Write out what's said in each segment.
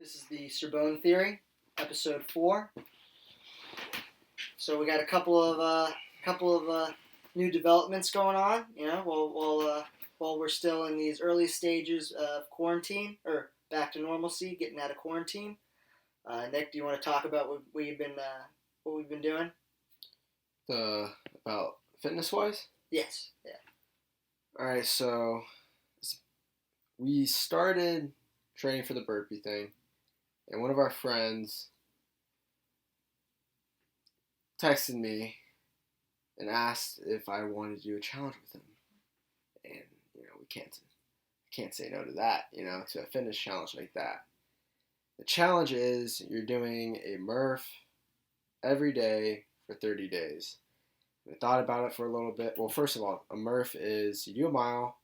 This is the Cerbone theory, episode 4. So we got a couple of new developments going on. While we're still in these early stages of quarantine or back to normalcy, getting out of quarantine. Nick, do you want to talk about what we've been doing? About fitness wise? Yes. Yeah. All right, so we started training for the Burpee thing, and one of our friends texted me and asked if I wanted to do a challenge with him. And we can't say no to that, to a fitness challenge like that. The challenge is you're doing a Murph every day for 30 days. I thought about it for a little bit. Well, first of all, a Murph is you do a mile,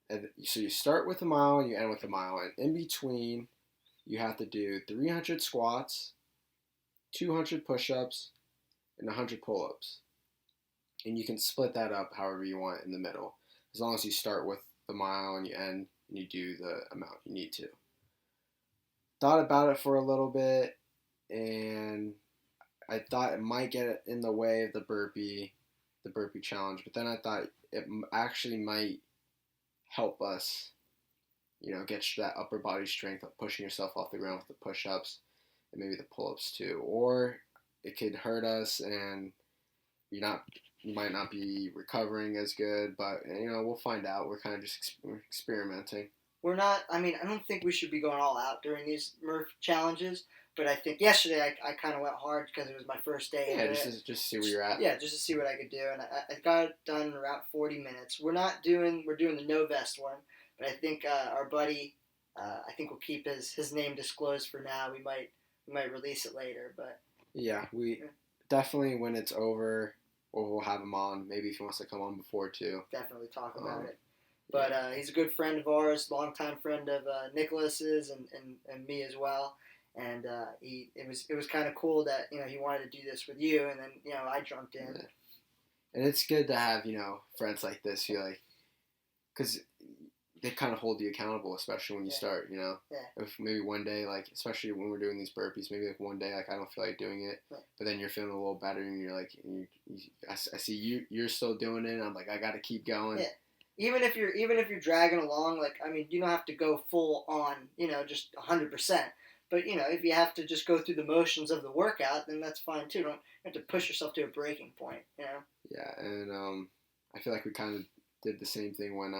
and so you start with a mile and you end with a mile, and in between you have to do 300 squats, 200 push-ups, and 100 pull-ups. And you can split that up however you want in the middle, as long as you start with the mile and you end and you do the amount you need to. Thought about it for a little bit, and I thought it might get in the way of the burpee challenge, but then I thought it actually might help us, get that upper body strength of pushing yourself off the ground with the push-ups and maybe the pull-ups too. Or it could hurt us and you might not be recovering as good, but we'll find out. We're kind of just experimenting. I don't think we should be going all out during these Murph challenges. But I think yesterday I kind of went hard because it was my first day. Yeah, just to see where you're at. Yeah, just to see what I could do, and I got it done in around 40 minutes. We're doing the no vest one, but I think our buddy, I think we'll keep his name disclosed for now. We might release it later, but yeah, we definitely when it's over, we'll have him on. Maybe if he wants to come on before too. Definitely talk about it. But he's a good friend of ours, longtime friend of Nicholas's and me as well. And it was kind of cool that he wanted to do this with you, and then I jumped in. Yeah. And it's good to have friends like this. You because they kind of hold you accountable, especially when you start. Yeah. If maybe one day, especially when we're doing these burpees, maybe one day I don't feel like doing it, but then you're feeling a little better, and you're I see you're still doing it. And I'm like, I got to keep going. Yeah. Even if you're dragging along, you don't have to go full on, just 100%. But, if you have to just go through the motions of the workout, then that's fine, too. Don't have to push yourself to a breaking point, Yeah, and I feel like we kind of did the same thing when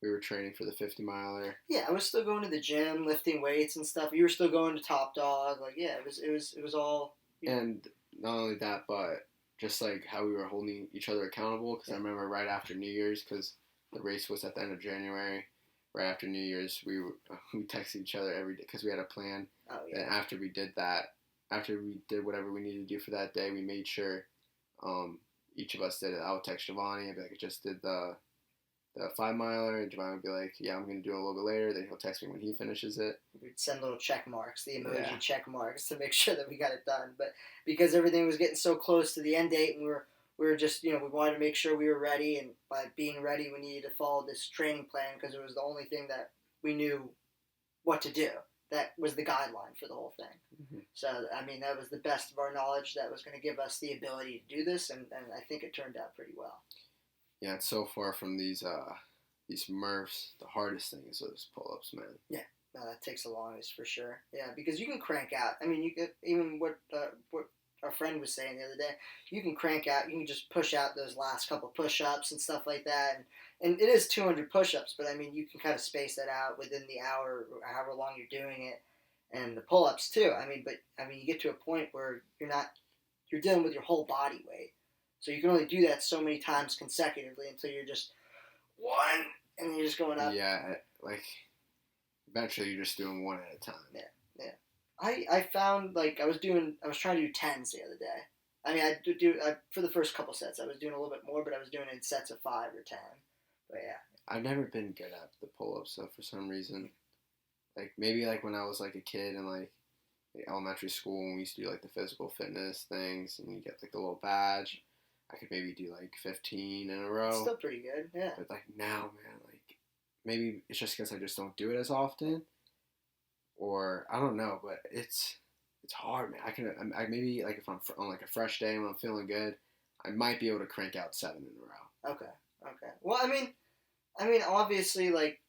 we were training for the 50-miler. Yeah, I was still going to the gym, lifting weights and stuff. You were still going to Top Dog. It was all... And not only that, but just how we were holding each other accountable. Because I remember right after New Year's, because the race was at the end of January, right after New Year's, we texted each other every day because we had a plan. Oh, yeah. And after we did whatever we needed to do for that day, we made sure each of us did it. I would text Giovanni and be like, I just did the 5-miler, and Giovanni would be like, yeah, I'm going to do it a little bit later. Then he'll text me when he finishes it. We'd send little check marks, the emoji check marks, to make sure that we got it done. But because everything was getting so close to the end date, and we were just, we wanted to make sure we were ready, and by being ready, we needed to follow this training plan because it was the only thing that we knew what to do. That was the guideline for the whole thing. Mm-hmm. So, that was the best of our knowledge that was going to give us the ability to do this, and I think it turned out pretty well. Yeah, and so far from these Murphs, the hardest thing is those pull-ups, man. Yeah, no, that takes the longest for sure. Yeah, because you can crank out. You could, even what our friend was saying the other day, you can crank out, you can just push out those last couple push-ups and stuff like that. And it is 200 push-ups, but you can kind of space that out within the hour or however long you're doing it. And the pull-ups too. You get to a point where you're dealing with your whole body weight. So you can only do that so many times consecutively until you're just one, and then you're just going up. Yeah, eventually you're just doing one at a time. Yeah. I found I was trying to do 10s the other day. For the first couple sets I was doing a little bit more, but I was doing it in sets of 5 or 10. But yeah. I've never been good at the pull-ups though for some reason. Maybe when I was a kid in elementary school when we used to do the physical fitness things and you get the little badge. I could maybe do 15 in a row. It's still pretty good, yeah. But now, man, maybe it's just because I just don't do it as often, or I don't know, but it's hard, man. I maybe like if I'm on like a fresh day when I'm feeling good, I might be able to crank out 7 in a row. Okay. Well, obviously, like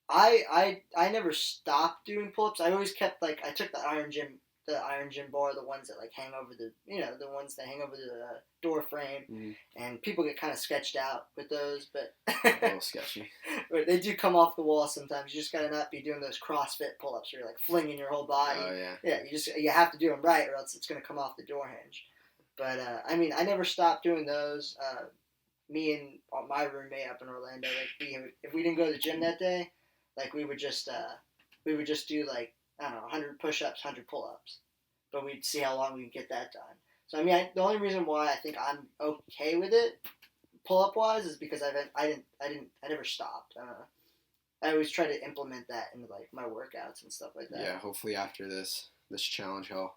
I never stopped doing pull-ups. I always kept like I took the Iron Gym bar, the ones that like hang over the ones that hang over the door frame, and people get kind of sketched out with those, but A little sketchy. but they do come off the wall sometimes. You just gotta not be doing those CrossFit pull-ups where you're like flinging your whole body. Oh yeah. Yeah, you have to do them right, or else it's gonna come off the door hinge. But I never stopped doing those. Me and my roommate up in Orlando, like if we didn't go to the gym that day, like we would just do like I don't know 100 push-ups, 100 pull-ups, but we'd see how long we could get that done. So the only reason why I think I'm okay with it, pull-up wise, is because I never stopped. I always try to implement that into like my workouts and stuff like that. Yeah, hopefully after this challenge, I'll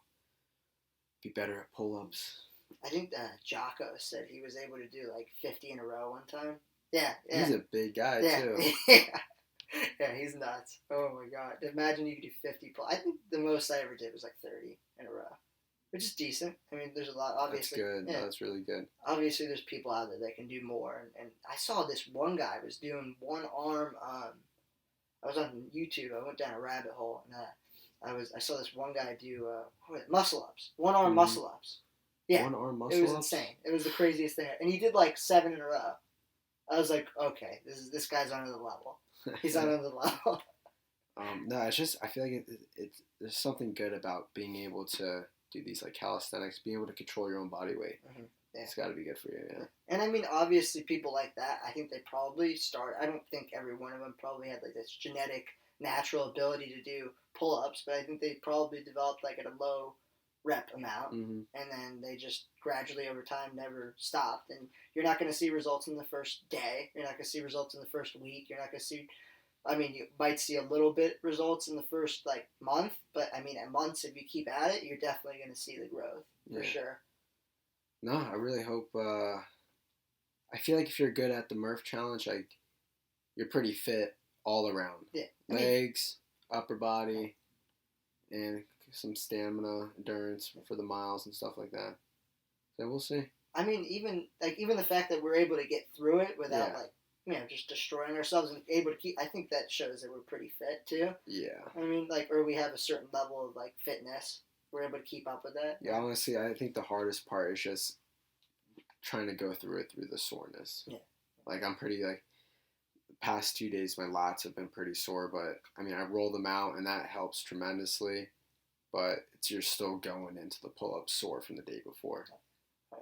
be better at pull-ups. I think Jocko said he was able to do like 50 in a row one time. Yeah. He's a big guy too. Yeah, he's nuts. Oh my god! Imagine you could do 50 pull. I think the most I ever did was like 30 in a row, which is decent. I mean, there's a lot. Obviously, that's good. Yeah. That's really good. Obviously, there's people out there that can do more, and I saw this one guy was doing one arm. I was on YouTube. I went down a rabbit hole, and I saw this one guy do muscle ups, one arm muscle ups. Yeah, one arm muscle ups. It was insane. It was the craziest thing, and he did like 7 in a row. I was like, okay, this guy's on another level. He's on another level. No, it's just I feel like there's something good about being able to do these like calisthenics, being able to control your own body weight. Mm-hmm. Yeah. It's got to be good for you. Yeah. And I mean, obviously, people like that, I think they probably start. I don't think every one of them probably had like this genetic, natural ability to do pull-ups, but I think they probably developed like at a low rep amount, and then they just gradually over time never stopped. And you're not going to see results in the first day. You're not going to see results in the first week. You're not going to see. I mean, you might see a little bit results in the first like month, but I mean, at months, if you keep at it, you're definitely going to see the growth for sure. No, I really hope. I feel like if you're good at the Murph challenge, like you're pretty fit all around. Yeah, legs, upper body, and some stamina, endurance for the miles and stuff like that. So we'll see. I mean, even the fact that we're able to get through it without just destroying ourselves and able to keep. I think that shows that we're pretty fit too. Yeah. I mean, or we have a certain level of like fitness. We're able to keep up with that. Yeah, honestly, I think the hardest part is just trying to go through the soreness. Yeah. Like I'm pretty the past 2 days my lats have been pretty sore, but I mean I roll them out and that helps tremendously. But you're still going into the pull-up sore from the day before.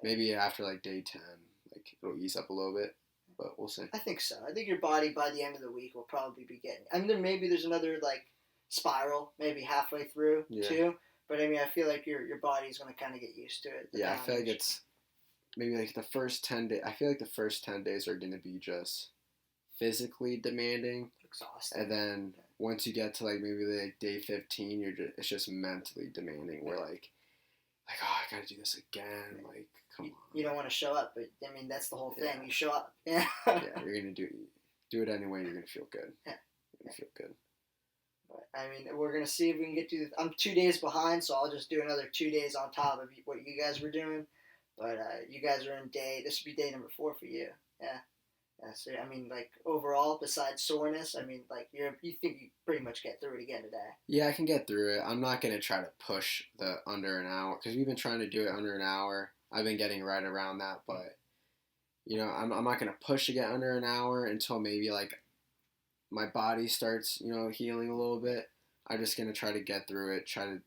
Maybe after like day 10, like it'll ease up a little bit, but we'll see. I think so. I think your body by the end of the week will probably be getting. I mean, there's another like spiral maybe halfway through too. But I mean, I feel like your body's going to kind of get used to it. Yeah, I feel like it's maybe like the first 10 days. I feel like the first 10 days are going to be just physically demanding, exhausting, and then once you get to like maybe like day 15, it's just mentally demanding. We're like, oh, I gotta do this again. Like, come on. You don't want to show up, but I mean that's the whole thing. You show up. Yeah. You're gonna do it anyway. You're gonna feel good. Yeah. You're gonna feel good. But, I mean, we're gonna see if we can get to. I'm 2 days behind, so I'll just do another 2 days on top of what you guys were doing. But you guys are in this would be day number 4 for you. Yeah. So, I mean, like, overall, besides soreness, I mean, like, you think you pretty much get through it again today? Yeah, I can get through it. I'm not going to try to push the under an hour, because we've been trying to do it under an hour. I've been getting right around that, but, I'm not going to push to get under an hour until maybe, like, my body starts, healing a little bit. I'm just going to try to get through it, try to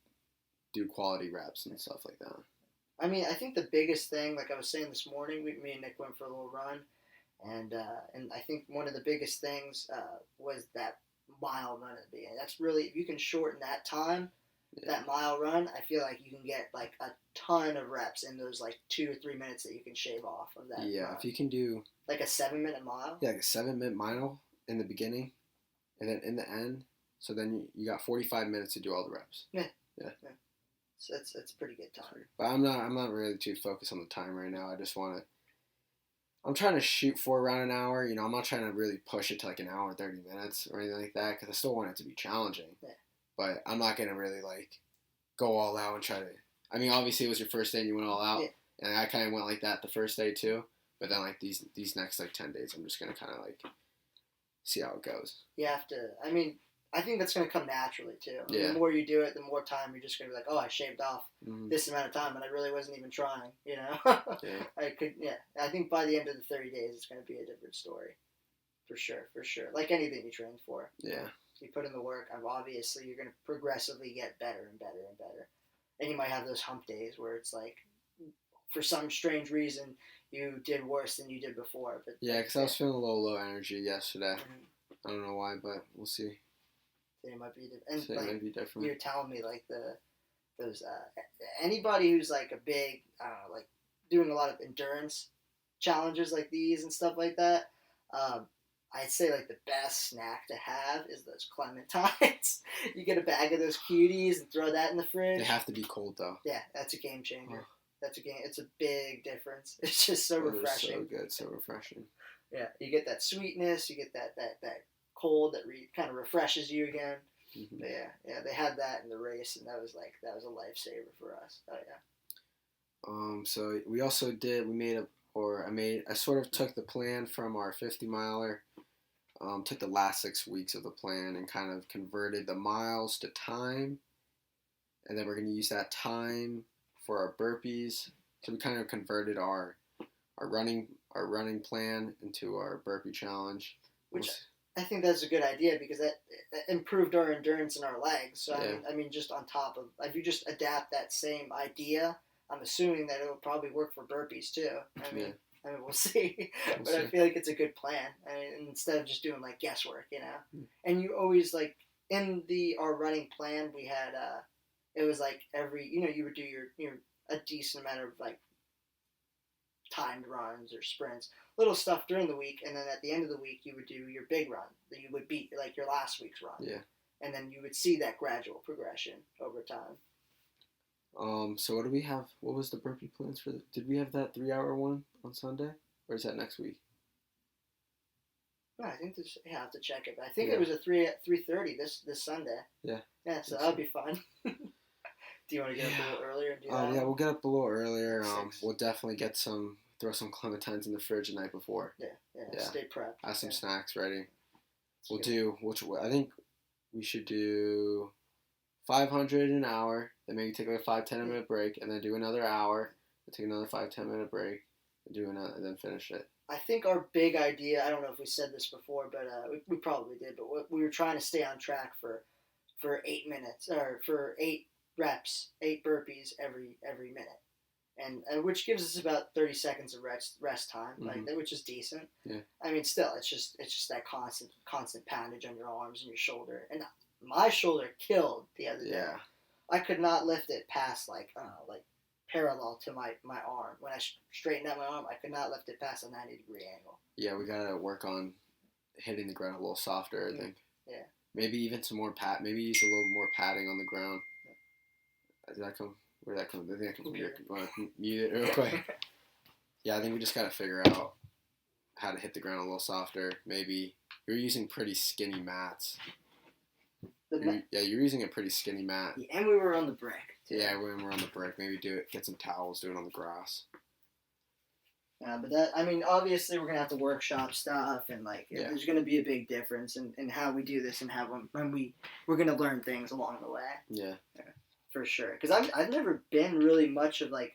do quality reps and stuff like that. I mean, I think the biggest thing, like I was saying this morning, me and Nick went for a little run. And I think one of the biggest things was that mile run at the beginning. That's really, if you can shorten that time, that mile run, I feel like you can get like a ton of reps in those like 2 or 3 minutes that you can shave off of that. Yeah, run. If you can do like a 7-minute mile. Yeah, like a 7-minute mile in the beginning, and then in the end. So then you got 45 minutes to do all the reps. Yeah. So that's a pretty good time. But I'm not really too focused on the time right now. I just want to. I'm trying to shoot for around an hour. I'm not trying to really push it to like an hour and 30 minutes or anything like that, because I still want it to be challenging. Yeah. but I'm not gonna really like go all out and try to. I mean, obviously it was your first day and you went all out, and I kind of went like that the first day too. But then like these next like 10 days, I'm just gonna kind of like see how it goes. You have to. I mean, I think that's gonna come naturally too. Yeah. The more you do it, the more time you're just gonna be like, oh, I shaved off Mm-hmm. this amount of time, and I really wasn't even trying. You know. Yeah. I could. Yeah. I think by the end of the 30 days, it's gonna be a different story. For sure. Like anything you train for. Yeah. You put in the work, obviously you're going to progressively get better and better and better. And you might have those hump days where it's like, for some strange reason, you did worse than you did before. But yeah, because I was feeling a little low energy yesterday. Mm-hmm. I don't know why, but we'll see. It might be different. And, might be different. You're telling me like those anybody who's like a big, I don't know, like doing a lot of endurance challenges like these and stuff like that. I'd say like the best snack to have is those clementines. You get a bag of those cuties and throw that in the fridge. They have to be cold though. Yeah, that's a game changer. Oh. It's a big difference. It's just so refreshing. So good, so refreshing. Yeah, you get that sweetness. You get that cold that kind of refreshes you again. Mm-hmm. But yeah, they had that in the race, and that was a lifesaver for us. Oh yeah. So we also I sort of took the plan from our 50 miler. Took the last 6 weeks of the plan and kind of converted the miles to time, and then we're going to use that time for our burpees. So we kind of converted our running plan into our burpee challenge, Which I think that's a good idea because that improved our endurance in our legs. So yeah. I mean, just on top of if you just adapt that same idea, I'm assuming that it'll probably work for burpees too. I mean, we'll see. But I feel like it's a good plan. I mean, instead of just doing like guesswork, you know. Mm. And you always like in our running plan, we had it was like you would do your a decent amount of like timed runs or sprints, little stuff during the week, and then at the end of the week you would do your big run that you would beat like your last week's run. Yeah. And then you would see that gradual progression over time. So what do we have? What was the burpee plans for? Did we have that 3-hour one on Sunday, or is that next week? No, I think I have to check it. But I think it was a 3:30 this Sunday. Yeah. Yeah, so that'll be fun. Do you want to get up a little earlier and do that? Yeah, we'll get up a little earlier. We'll definitely throw some clementines in the fridge the night before. Yeah. Stay prepped. Have some snacks ready. I think we should do 500 an hour, then maybe take like a 5-10 minute break, and then do another hour, and take another 5-10 minute break, and then finish it. I think our big idea, I don't know if we said this before, but we probably did, but we were trying to stay on track for 8 minutes, or for 8 reps, 8 burpees every minute. And which gives us about 30 seconds of rest time, mm-hmm. which is decent. Yeah. I mean, still, it's just that constant poundage on your arms and your shoulder. And my shoulder killed the other day. Yeah. I could not lift it past like parallel to my arm. When I straightened out my arm, I could not lift it past a 90-degree angle. Yeah, we gotta work on hitting the ground a little softer. I think. Yeah. Maybe even some more Maybe use a little more padding on the ground. Did that come? Where did that come? I think I can mute it real quick. Yeah, I think we just gotta figure out how to hit the ground a little softer. Maybe you're using pretty skinny mats. You're using a pretty skinny mat. Yeah, and we were on the brick. Too. Yeah, when we're on the brick, maybe get some towels, do it on the grass. Yeah, but obviously we're gonna have to workshop stuff, and there's gonna be a big difference in how we do this and how when we're gonna learn things along the way. Yeah. For sure, because I've never been really much of a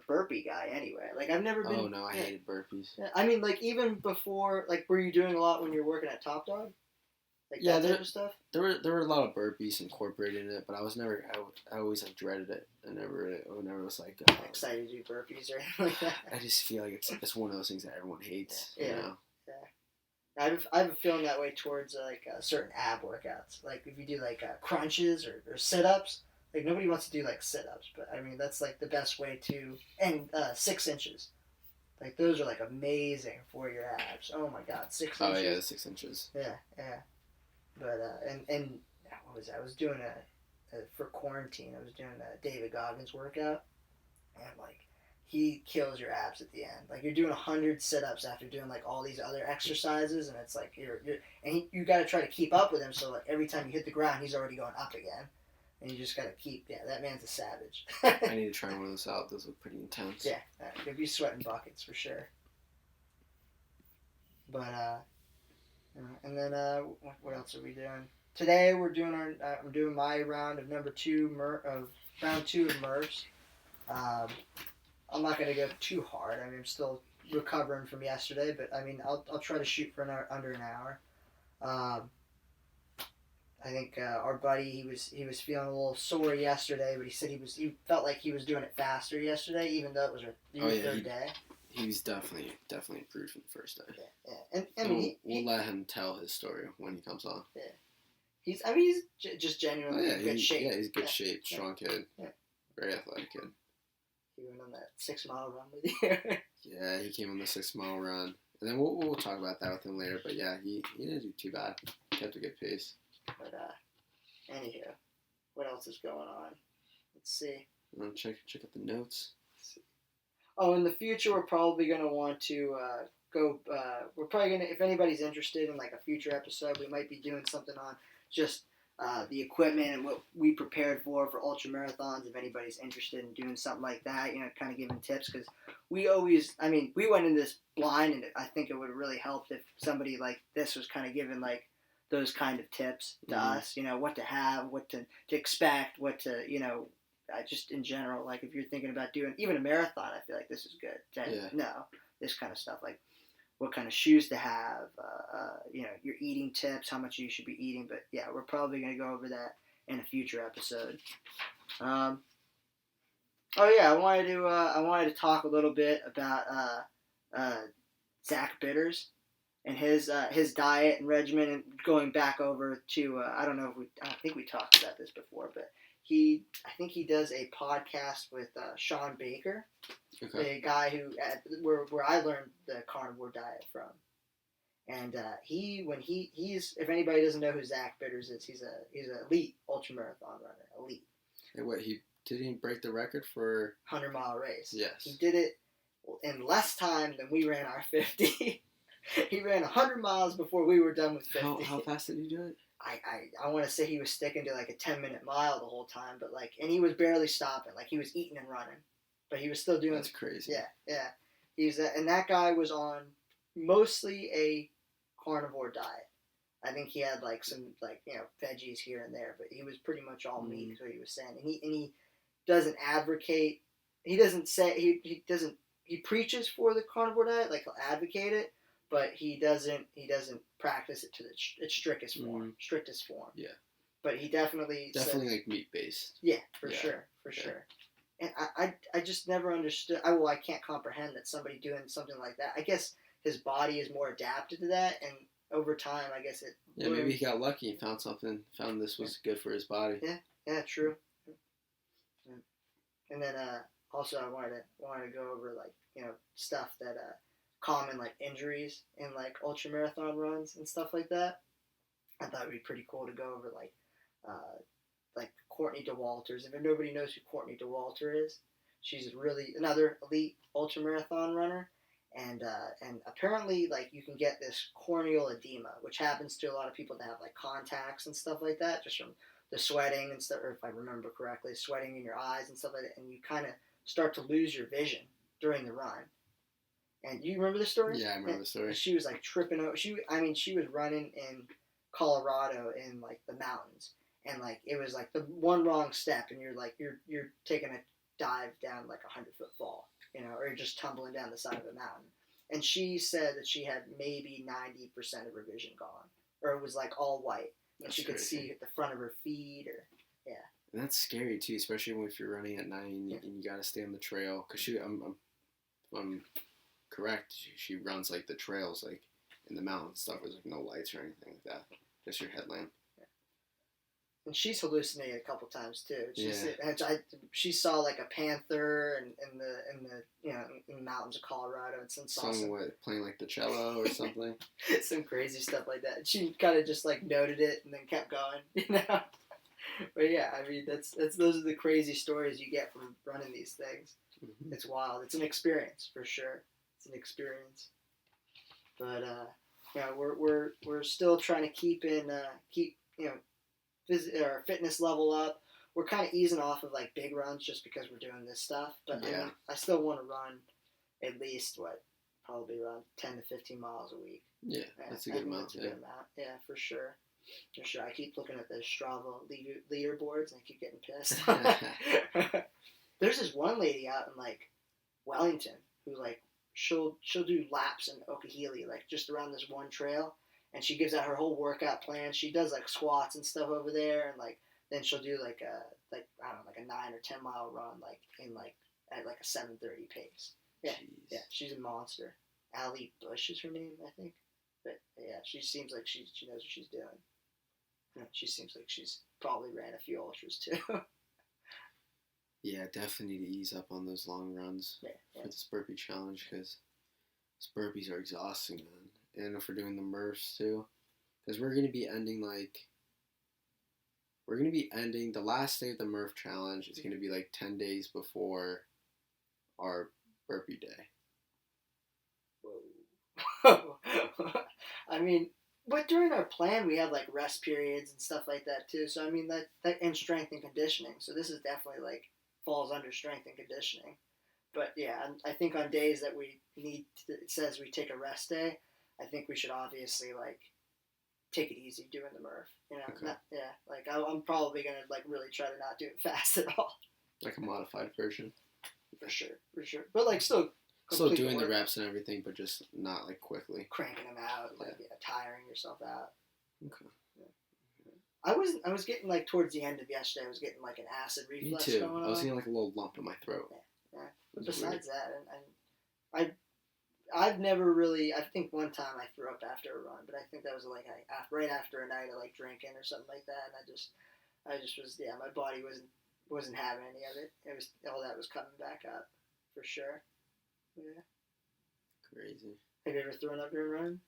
burpee guy anyway. Like I've never been. Oh no, I hated burpees. Yeah, I mean, like even before, like were you doing a lot when you were working at Top Dog? Like that type of stuff. There were a lot of burpees incorporated in it, but I always dreaded it. I never was like excited to do burpees or anything like that. I just feel like it's one of those things that everyone hates. Yeah. You know? Yeah. I have a feeling that way towards certain ab workouts. Like if you do crunches or sit-ups, like nobody wants to do like sit-ups, but I mean that's like the best way to, and 6 inches. Like those are like amazing for your abs. Oh my god, 6 inches. Oh yeah, the 6 inches. Yeah. But and what was that? I was doing for quarantine. I was doing a David Goggins workout, and he kills your abs at the end. Like you're doing 100 sit-ups after doing like all these other exercises, and it's like you got to try to keep up with him. So like every time you hit the ground, he's already going up again, and you just got to keep. Yeah, that man's a savage. I need to try one of those out. Those look pretty intense. Yeah, you'll be sweating buckets for sure. But and then what else are we doing? Today we're doing I'm doing my round of round 2 of Murphs. I'm not going to go too hard. I mean, I'm still recovering from yesterday, but I mean, I'll try to shoot for under an hour. I think our buddy he was feeling a little sore yesterday, but he said he felt like he was doing it faster yesterday, even though it was our third day. He's definitely improved from the first day. Yeah. And I mean, we'll let him tell his story when he comes on. Yeah. He's just genuinely in good shape. Yeah, he's good shape, strong kid. Yeah. Very athletic kid. He went on that 6-mile run with you. Yeah, he came on the 6-mile run. And then we'll talk about that with him later. But yeah, he didn't do too bad. Kept a good pace. But anywho, what else is going on? Let's see. Check out the notes. Oh, in the future, we're probably going to want to go. We're probably going to, if anybody's interested in like a future episode, we might be doing something on just the equipment and what we prepared for ultra marathons. If anybody's interested in doing something like that, kind of giving tips, because we went in this blind, and I think it would really help if somebody like this was kind of giving like those kind of tips to us. What to have, what to expect, what to just in general, like if you're thinking about doing even a marathon, I feel like this is good to know this kind of stuff, like what kind of shoes to have, your eating tips, how much you should be eating. But yeah, we're probably going to go over that in a future episode. I wanted to talk a little bit about Zach Bitters and his diet and regimen, and going back over to I think we talked about this before, but I think he does a podcast with Sean Baker, a guy who where I learned the carnivore diet from. And he's if anybody doesn't know who Zach Bitters is, he's an elite ultramarathon runner, elite. Hey, did he break the record for 100-mile race? Yes. He did it in less time than we ran our 50. He ran 100 miles before we were done with 50. How fast did he do it? I want to say he was sticking to like a 10-minute mile the whole time, but and he was barely stopping. Like he was eating and running, but he was still doing. That's crazy. Yeah. And that guy was on mostly a carnivore diet. I think he had like some veggies here and there, but he was pretty much all meat. Is what he was saying, and he doesn't advocate. He doesn't say he preaches for the carnivore diet, like he'll advocate it. But he doesn't practice it to its strictest form. Yeah. But he definitely says, like meat based. Yeah, for sure. And I just never understood. I can't comprehend that somebody doing something like that. I guess his body is more adapted to that, and over time, I guess it. Yeah, maybe he got lucky and found this was good for his body. Yeah, true. And then also I wanted to go over stuff that common like injuries in like ultra marathon runs and stuff like that. I thought it'd be pretty cool to go over like Courtney Dauwalters. If nobody knows who Courtney Dauwalter is, she's really another elite ultra marathon runner, and apparently like you can get this corneal edema, which happens to a lot of people that have like contacts and stuff like that, just from the sweating and stuff, or if I remember correctly, sweating in your eyes and stuff like that, and you kind of start to lose your vision during the run. And you remember the story? Yeah, I remember the story. She was like tripping over. She was running in Colorado in like the mountains, and like it was like the one wrong step, and you're taking a dive down like 100-foot fall, or you're just tumbling down the side of a mountain. And she said that she had maybe 90% of her vision gone, or it was like all white, and she could see the front of her feet, or yeah. And that's scary too, especially if you're running at night and you got to stay on the trail. Cause I'm correct. She runs like the trails, like in the mountains stuff. There's like no lights or anything like that. Just your headlamp. Yeah. And she's hallucinated a couple times too. She saw like a panther in the mountains of Colorado, and someone playing like the cello or something. Some crazy stuff like that. She kind of just like noted it and then kept going, But yeah, I mean that's those are the crazy stories you get from running these things. Mm-hmm. It's wild. It's an experience for sure. It's an experience. But yeah, we're still trying to keep our fitness level up. We're kind of easing off of like big runs just because we're doing this stuff. But Yeah. I mean, I still want to run at least probably around 10 to 15 miles a week. Yeah, that's a good amount. That's a good amount. Yeah, for sure. For sure. I keep looking at the Strava leaderboards and I keep getting pissed. There's this one lady out in like Wellington who like she'll do laps in Okehele, like just around this one trail, and she gives out her whole workout plan. She does like squats and stuff over there, and like then she'll do like I don't know, like a 9 or 10 mile run like in like at like a 7:30 pace. Yeah, Jeez. yeah, she's a monster. Allie Bush is her name, I think. But yeah, she seems like she knows what she's doing. Yeah, she seems like she's probably ran a few ultras too. Yeah, definitely need to ease up on those long runs for this burpee challenge because these burpees are exhausting, man. And if we're doing the Murphs too, because we're gonna be ending the last day of the Murph challenge is gonna be like 10 days before our burpee day. Whoa. I mean, but during our plan we have like rest periods and stuff like that too. So I mean that and strength and conditioning. So this is definitely like falls under strength and conditioning. But yeah, I think on days that it says we take a rest day, I think we should obviously like take it easy doing the Murph. You know, Okay. like I'm probably gonna like really try to not do it fast at all. Like a modified version. For sure. But like still doing the reps and everything, but just not like quickly cranking them out, like tiring yourself out. Okay. I was getting like towards the end of yesterday, I was getting like an acid reflux Me too. going on. I was getting like a little lump in my throat. Yeah. But besides that, I've never really. I think one time I threw up after a run, but I think that was like right after a night of like drinking or something like that, and I just was my body wasn't having any of it. It was all that was coming back up for sure. Yeah. Crazy. Have you ever thrown up during running?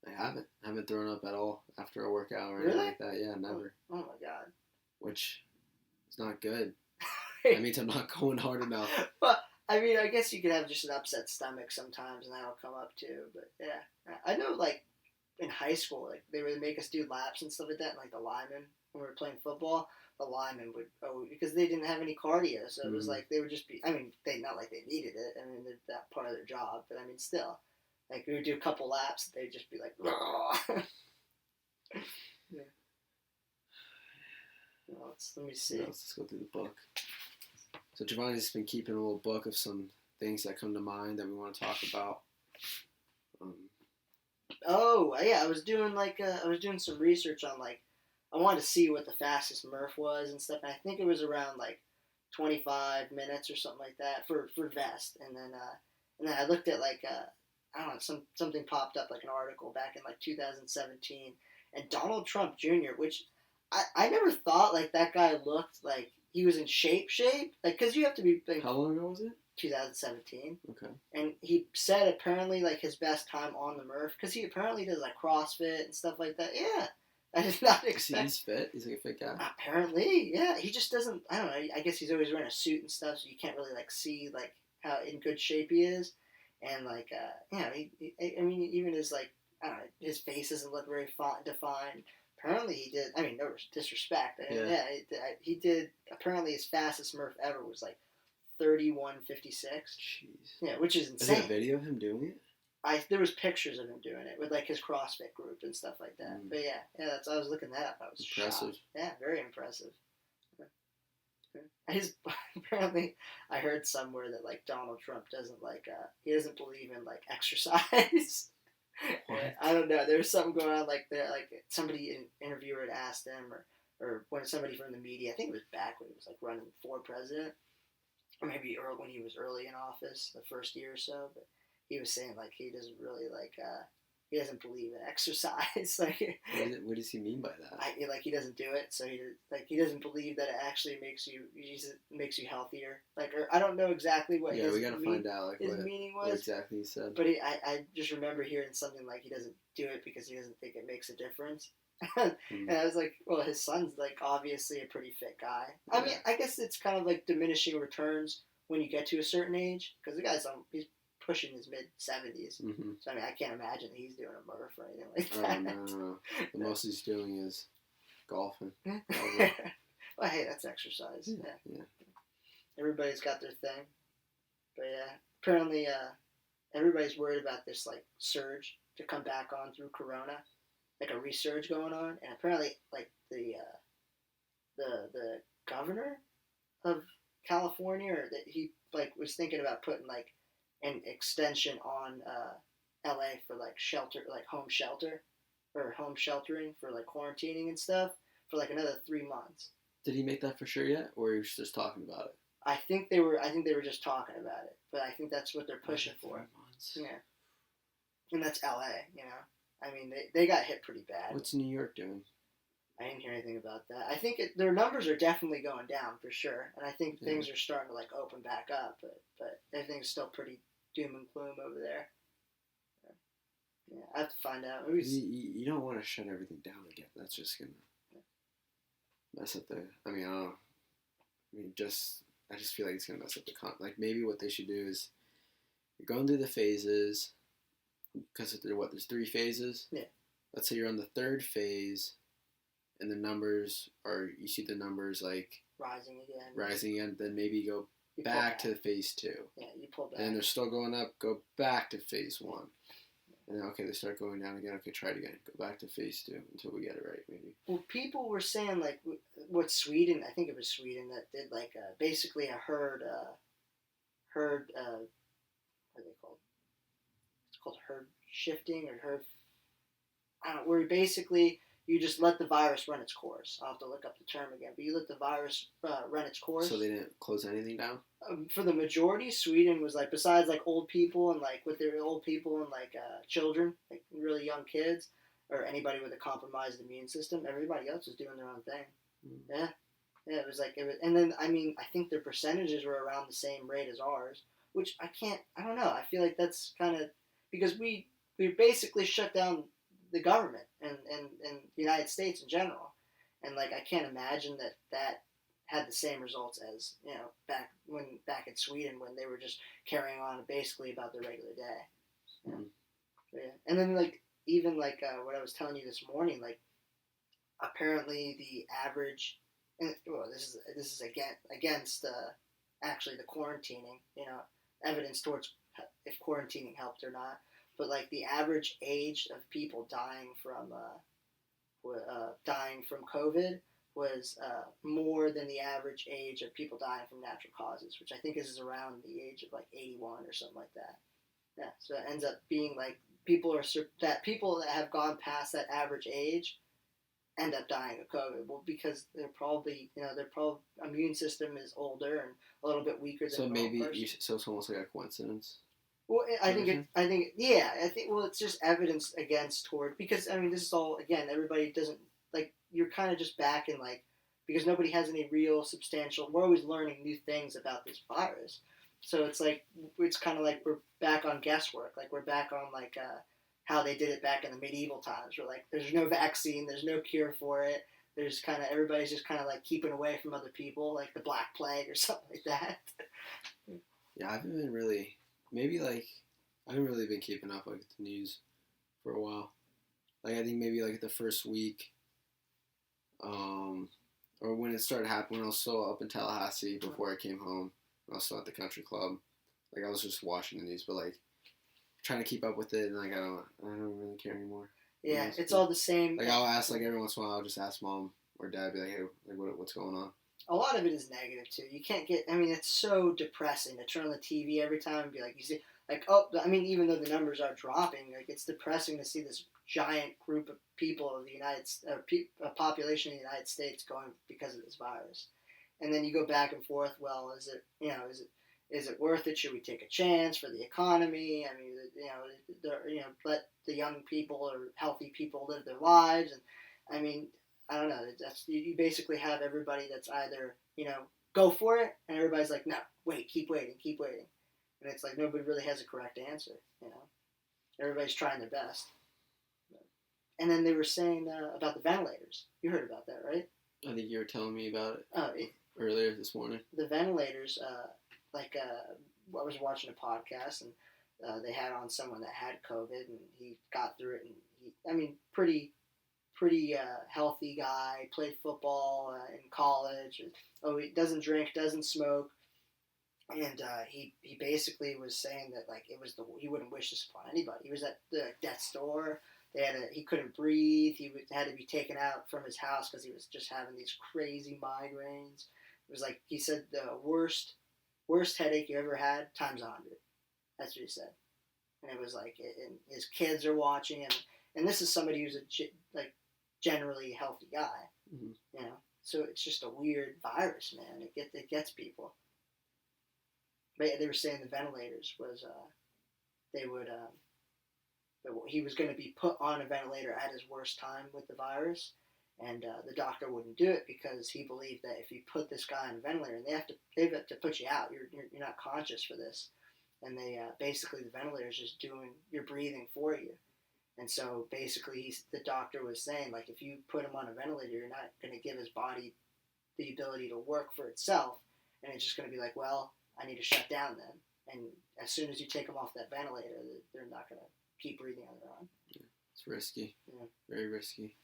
I haven't thrown up at all after a workout or anything like that. Yeah, never. Oh my god. Which is not good. That means I'm not going hard enough. Well, I mean, I guess you could have just an upset stomach sometimes, and that'll come up too. But yeah, I know like in high school, like they would make us do laps and stuff like that. And, like the linemen, when we were playing football, the linemen would because they didn't have any cardio, so it was like they would just be. I mean, not like they needed it. I mean, that part of their job, but I mean, still. Like, we would do a couple laps, they'd just be like, yeah. Well, let me see. Let's go through the book. So, Giovanni's been keeping a little book of some things that come to mind that we want to talk about. Oh, yeah, I was doing, some research on, like, I wanted to see what the fastest Murph was and stuff, and I think it was around, like, 25 minutes or something like that for vest, and then I looked at, like, I don't know, something popped up like an article back in like 2017, and Donald Trump Jr., which I never thought like that guy looked like he was in shape, like because you have to be. Like, how long ago was it? 2017. Okay. And he said apparently like his best time on the Murph because he apparently does like CrossFit and stuff like that. Yeah, I did not expect. He's fit. He's like a fit guy. Apparently, yeah. He just doesn't. I don't know. I guess he's always wearing a suit and stuff, so you can't really like see like how in good shape he is. And like, I mean, even his like, I don't know, his face doesn't look very defined. Apparently, he did. I mean, no disrespect. He did. Apparently, his fastest Murph ever was like 31:56. Jeez. Yeah, which is insane. Is there a video of him doing it? There was pictures of him doing it with like his CrossFit group and stuff like that. But yeah, I was looking that up. I was impressive. Shocked. Yeah, very impressive. Apparently, I heard somewhere that like Donald Trump doesn't like he doesn't believe in like exercise. I don't know. There was something going on like somebody an interviewer had asked him or when somebody from the media. I think it was back when he was like running for president, or maybe when he was early in office, the first year or so. But he was saying like he doesn't really like he doesn't believe in exercise. Like, what does he mean by that? He doesn't do it, so he doesn't believe that it actually makes you healthier. Like, or I don't know exactly what. Yeah, we gotta find out like his meaning was. What exactly he said. But I just remember hearing something like he doesn't do it because he doesn't think it makes a difference. And I was like, well, his son's like obviously a pretty fit guy. I mean, I guess it's kind of like diminishing returns when you get to a certain age, because the guy's he's pushing his mid-70s. Mm-hmm. So I mean, I can't imagine that he's doing a Murph or anything like that. Oh no. The most he's doing is golfing. Well, hey, that's exercise. Yeah. Everybody's got their thing, but yeah, apparently, everybody's worried about this like surge to come back on through Corona, like a resurge going on, and apparently, like the governor of California, or that he like was thinking about putting like an extension on LA for like shelter, like home shelter, or home sheltering for like quarantining and stuff for like another 3 months. Did he make that for sure yet, or he was just talking about it? I think they were just talking about it, but I think that's what they're pushing for. 3 months. Yeah, and that's LA. You know, I mean they got hit pretty bad. What's New York doing? I didn't hear anything about that. I think their numbers are definitely going down for sure, and I think things are starting to like open back up, but everything's still pretty doom and gloom over there. Yeah, I have to find out. You don't want to shut everything down again. That's just gonna mess up the. I mean, I don't know. I just feel like it's gonna mess up the like maybe what they should do is you're going through the phases because there's 3 phases. Yeah. Let's say you're on the 3rd phase, and you see the numbers like rising again. Then maybe you back to phase 2. Yeah, you pull back. And they're still going up. Go back to phase 1. And then, okay, they start going down again. Okay, try it again. Go back to phase 2 until we get it right, maybe. Well, people were saying, like, what Sweden, I think it was Sweden, that did, like, basically a herd, what are they called? It's called herd shifting or herd, I don't know, where basically you just let the virus run its course. I'll have to look up the term again, but you let the virus run its course. So they didn't close anything down? For the majority, Sweden was like, besides like old people and like with their old people and like children, like really young kids, or anybody with a compromised immune system, everybody else was doing their own thing. Mm. Yeah, it was like, and then I mean, I think their percentages were around the same rate as ours, which I don't know. I feel like that's kind of because we basically shut down the government and the United States in general, and like I can't imagine that had the same results as back in Sweden when they were just carrying on basically about their regular day. Yeah. Mm-hmm. Yeah. And then like even like what I was telling you this morning, like apparently the average, and well this is against actually the quarantining, evidence towards if quarantining helped or not, but like the average age of people dying from COVID was more than the average age of people dying from natural causes, which I think is around the age of like 81 or something like that. Yeah, so it ends up being like people that have gone past that average age end up dying of COVID. Well, because they're probably their immune system is older and a little bit weaker than so maybe so it's almost like a coincidence. Well, it's just evidence against toward, because I mean this is all again, everybody doesn't like, you're kind of just back in like, because nobody has any real substantial, we're always learning new things about this virus, so it's like it's kind of like we're back on guesswork, like we're back on like how they did it back in the medieval times, where like there's no vaccine, there's no cure for it, there's kind of everybody's just kind of like keeping away from other people, like the Black Plague or something like that. Yeah, I haven't really been keeping up like the news for a while. Like I think maybe like the first week, or when it started happening, when I was still up in Tallahassee before I came home, when I was still at the country club. Like I was just watching the news, but like trying to keep up with it, and like I don't really care anymore. Yeah, it's all the same. Like I'll ask, like every once in a while, I'll just ask mom or dad, be like, hey, like what's going on? A lot of it is negative too. You can't get. I mean, it's so depressing to turn on the TV every time and be like, you see, like, oh, I mean, even though the numbers are dropping, like it's depressing to see this giant group of people of the population of the United States going because of this virus, and then you go back and forth. Well, is it worth it? Should we take a chance for the economy? I mean, let the young people or healthy people live their lives, and I mean, I don't know. You basically have everybody that's either go for it, and everybody's like, no, wait, keep waiting, and it's like nobody really has a correct answer. Everybody's trying their best. And then they were saying about the ventilators. You heard about that, right? I think you were telling me about it earlier this morning. The ventilators, like I was watching a podcast and they had on someone that had COVID and he got through it and pretty healthy guy, played football in college. And, he doesn't drink, doesn't smoke, and he basically was saying that like he wouldn't wish this upon anybody. He was at the death's door. He couldn't breathe. Had to be taken out from his house because he was just having these crazy migraines. It was like he said the worst headache you ever had times 100. That's what he said. And it was like, and his kids are watching him. And this is somebody who's generally healthy guy, you know. So it's just a weird virus, man. It gets people. But they were saying the ventilators was he was going to be put on a ventilator at his worst time with the virus, and the doctor wouldn't do it because he believed that if you put this guy on a ventilator, and they have to put you out, you're not conscious for this, and they basically the ventilator is just doing your breathing for you. And so basically, the doctor was saying, like, if you put him on a ventilator, you're not going to give his body the ability to work for itself. And it's just going to be like, well, I need to shut down then. And as soon as you take them off that ventilator, they're not going to keep breathing on their own. Yeah, it's risky. Yeah. Very risky.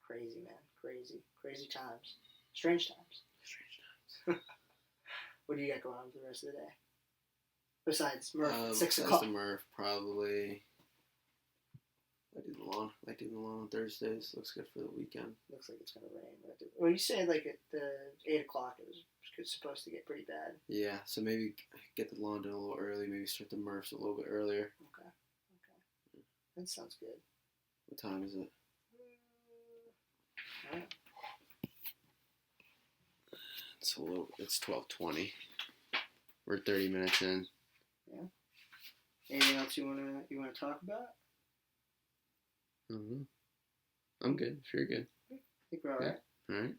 Crazy, man. Crazy. Crazy times. Strange times. Strange times. What do you got going on for the rest of the day? Besides Murph, 6 besides o'clock. the Murph, probably. I do the lawn. I do the lawn on Thursdays. Looks good for the weekend. Looks like it's going to rain. Well, you said like at the 8 o'clock it was supposed to get pretty bad. Yeah, so maybe get the lawn done a little early. Maybe start the Murphs a little bit earlier. Okay. That sounds good. What time is it? It's 12:20. We're 30 minutes in. Yeah. Anything else you wanna talk about? I'm good. If you're good. I think we're all right. All right.